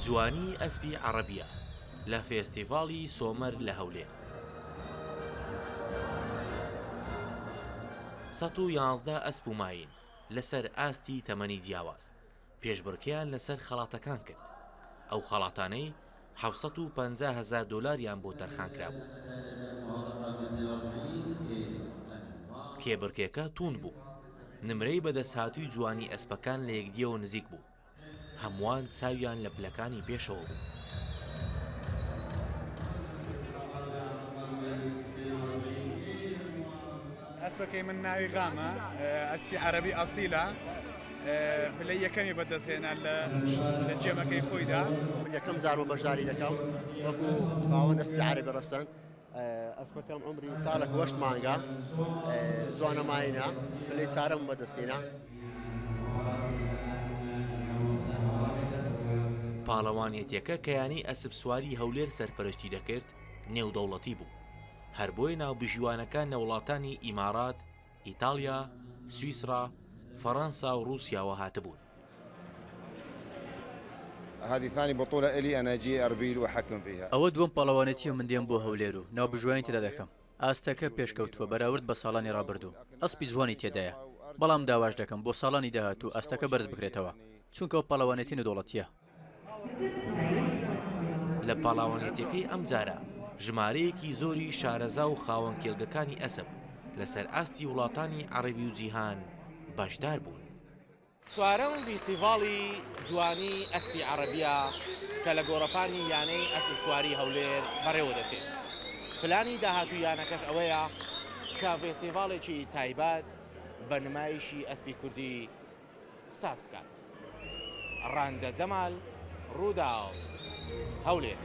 جوانی ئەسپی عەرەبیە لە فێستیڤاڵی سۆمەر لە هەولێر. 111 ئەسپ و ماین لەسەر ئاستی تەمەنی جیاواز پێشبڕکێیان لەسەر خەڵاتەکان کرد. ئەو خەڵاتانەی 750,000 دۆلاریان بۆ تەرخانکرا بوو. کێبڕکێکە توند بوو. نمرەی بەدەستهاتووی جوانی ئەسپەکان لە یەکدیەوە نزیک بوو. هەمووان چاویان لە پلەکانی پێشەوە بوو. ئەسپەکەی من ناوی غامە، ئەسپی عەرەبی ئەسیلە، پلەی یەکەمی بەدەستهێنا لە جێمەکەی خۆیدا. یەکەم زار و بەشداری دەکەم وەکو خاوەن ئەسپی عەرەبی ڕەسەن. ئەسپەکەم عمری ساڵێک وەشت مانگە، جوانە ماینە، پلەی چارەم بەدەستهێنا. پاڵەوانێتیەکە کەیانی ئەسپ سواری هەولێر سەرپەرشتی دەکرد نێودەوڵەتی بوو. هەر بۆی ناوبژیوانەکان لە وڵاتانی ئیمارات، ئیتالیا، سویسرا، فەڕەنسا و رووسیاوە هاتبوون. هذه ثاني بطولة إلي أنا أجي أربيل وأحكم فيها. ئەوە دووەم پاڵەوانێتیە من دێم بۆ هەولێر و ناوبژوانی تێدا دەکەم. ئاستەکە پێشکەوتووە بەراورد بە ساڵانی ڕابردوو. ئەسپی جوانی تێدایە، بەڵام داواش دەکەم بۆ ساڵانی داهاتوو ئاستەکە بەرز بکرێتەوە، چونکە ئەو پاڵەوانێتی نێودەوڵەتیە. لە پاڵاوانێتیەکەی ئەم جارە ژمارەیەکی زۆری شارەزا و خاوەن کێڵگەکانی ئەسپ لەسەر ئاستی وڵاتانی عەرەبی و جیهان بەشدار بوون. چوارەم فیستیڤاڵی جوانی ئەسپی عەرەبیە کە لە گۆڕەپانی یانەی ئەسپ سواری هەولێر بەڕێوە دەچێت. پلانی داهاتوو یانەکەش ئەوەیە کە فێستیڤاڵێکی تایبەت بە نمایشی ئەسپی کوردی ساز بکات. ڕەنجە جەمال، ڕووداو، هەولێر.